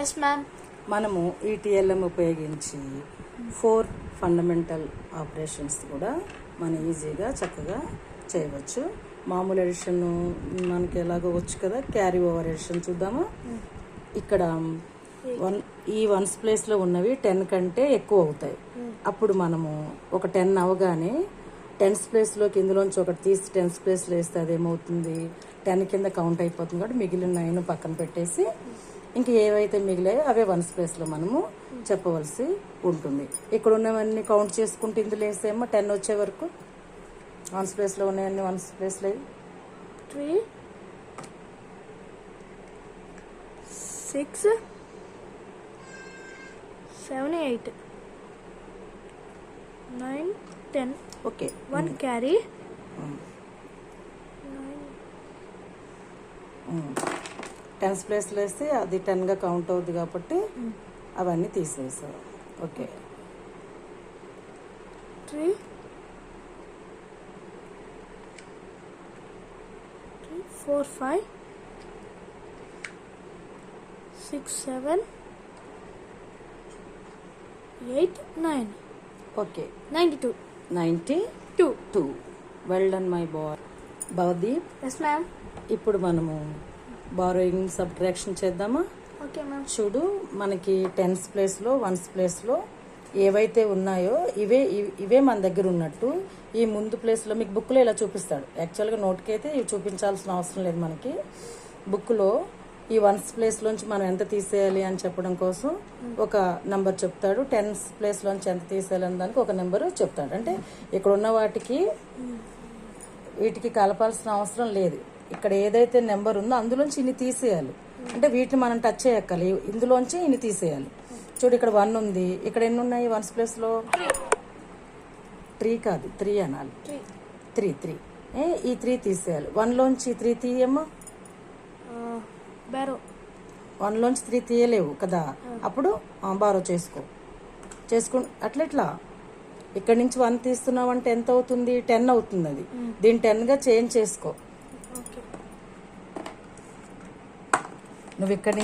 Yes ma'am. మనము ఈ TLM ఉపయోగించి 4 ఫండమెంటల్ ఆపరేషన్స్ కూడా మనం ఈజీగా చక్కగా చేయవచ్చు. మామూలు ఎడిషన్ మనకి ఎలాగో వచ్చు కదా, క్యారీ ఓవర్ ఎడిషన్ చూద్దామా. ఇక్కడ ఈ వన్స్ ప్లేస్లో ఉన్నవి 10 కంటే ఎక్కువ అవుతాయి. అప్పుడు మనము ఒక 10 అవగానే 10th ప్లేస్లోకి ఇందులోంచి ఒకటి తీసి 10th ప్లేస్లో వేస్తే అదేమవుతుంది, 10 కింద కౌంట్ అయిపోతుంది. కాబట్టి మిగిలిన 9 పక్కన పెట్టేసి ఇంక ఏవైతే మిగిలాయో అవే వన్స్ ప్లేస్లో మనము చెప్పవలసి ఉంటుంది. ఇక్కడ ఉన్నవన్నీ కౌంట్ చేసుకుంటే ఇందులో వేసేమో 10 వచ్చే వరకు వన్స్ ప్లేస్లో ఉన్నాయన్నీ వన్స్ ప్లేస్లో 3 6 7 8 9 10. ఓకే. 1 క్యారీ 10th ప్లేస్లో వేస్తే అది 10గా కౌంట్ అవుతుంది కాబట్టి అవన్నీ తీసేసారు. Okay. 3 4 5 6 7 8 9. Okay. 92. 92. Well done my boy. Bhavdeep. Yes ma'am. ఇప్పుడు మనము బారోయింగ్ సబ్ట్రాక్షన్ చేద్దామా. Okay ma'am. చూడు, మనకి 10th ప్లేస్లో వన్స్ ప్లేస్లో ఏవైతే ఉన్నాయో ఇవే మన దగ్గర ఉన్నట్టు ఈ ముందు ప్లేస్లో మీకు బుక్లో ఇలా చూపిస్తాడు. యాక్చువల్గా నోట్కి అయితే ఇవి చూపించాల్సిన అవసరం లేదు. మనకి బుక్లో ఈ వన్స్ ప్లేస్లోంచి మనం ఎంత తీసేయాలి అని చెప్పడం కోసం ఒక నెంబర్ చెప్తాడు. 10th ప్లేస్లోంచి ఎంత తీసేయాలి అని దానికి ఒక నెంబరు చెప్తాడు. అంటే ఇక్కడ ఉన్న వీటికి కలపాల్సిన అవసరం లేదు. ఇక్కడ ఏదైతే నెంబర్ ఉందో అందులోంచి ఇన్ని తీసేయాలి. అంటే వీటిని మనం టచ్ చేయక్కలి, ఇందులోంచి ఇన్ని తీసేయాలి. చూడు, ఇక్కడ 1 ఉంది. ఇక్కడ ఎన్ని ఉన్నాయి వన్స్ ప్లేస్లో? 3 కాదు, 3 అనాలి. 3 ఈ 3 తీసేయాలి. 1లోంచి 3 తీయమ్మా. 1లోంచి 3 తీయలేవు కదా, అప్పుడు బారో చేసుకుని అట్లా ఇక్కడ నుంచి 1 తీస్తున్నావు అంటే ఎంత అవుతుంది? 10 అవుతుంది. అది దీన్ని 10గా చేంజ్ చేసుకో. నువ్వు ఇక్కడి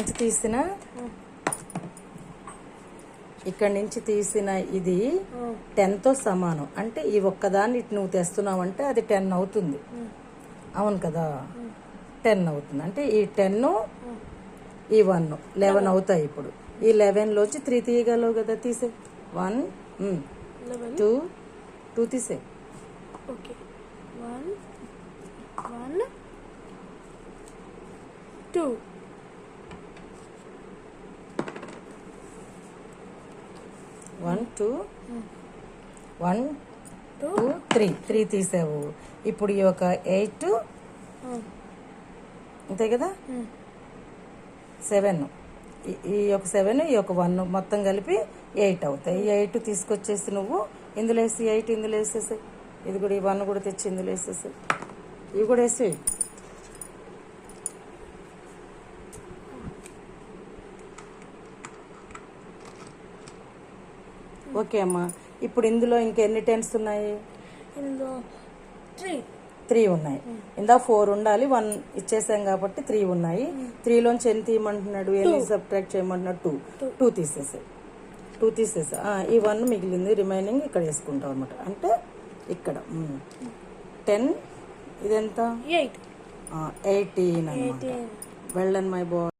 నుంచి తీసిన ఇది 10తో సమానం. అంటే ఈ ఒక్కదాన్ని ఇటు నువ్వు తెస్తున్నావు అంటే అది 10 అవుతుంది. అవును కదా, 10 అవుతుంది. అంటే ఈ 10 ఈ 1 11 అవుతాయి. ఇప్పుడు ఈ 11లోంచి 3 తీయగలవు కదా, తీసే. 1 2 తీసే. ఓకే. 1 2 1 2 1 2 3 తీసావు. ఇప్పుడు ఈ ఒక 8 అంతే కదా, 7 ఈ ఒక 7 ఈ ఒక 1 మొత్తం కలిపి 8 అవుతాయి. ఈ 8 తీసుకొచ్చేసి నువ్వు ఇందులో వేసి 8 ఇందులో వేసేసాయి. ఇది కూడా ఈ 1 కూడా తెచ్చి ఇందులో వేసేసాయి. ఇవి కూడా వేసి. ఓకే అమ్మా. ఇప్పుడు ఇందులో ఇంకెన్ని 10s ఉన్నాయి? ఇందులో 3 ఉన్నాయి. ఇందా 4 ఉండాలి, 1 ఇచ్చేసాం కాబట్టి 3 ఉన్నాయి. 3లోంచి ఎన్ని తీయమంటున్నాడు, ఎన్ని సబ్ట్రాక్ట్ చేయమంటున్నాడు? 2 తీసేసా. ఈ 1 మిగిలింది, రిమైనింగ్ ఇక్కడ వేసుకుంటాం అనమాట. అంటే ఇక్కడ 10 ఇదెంత? 18 అన్నమాట. Well done my bye.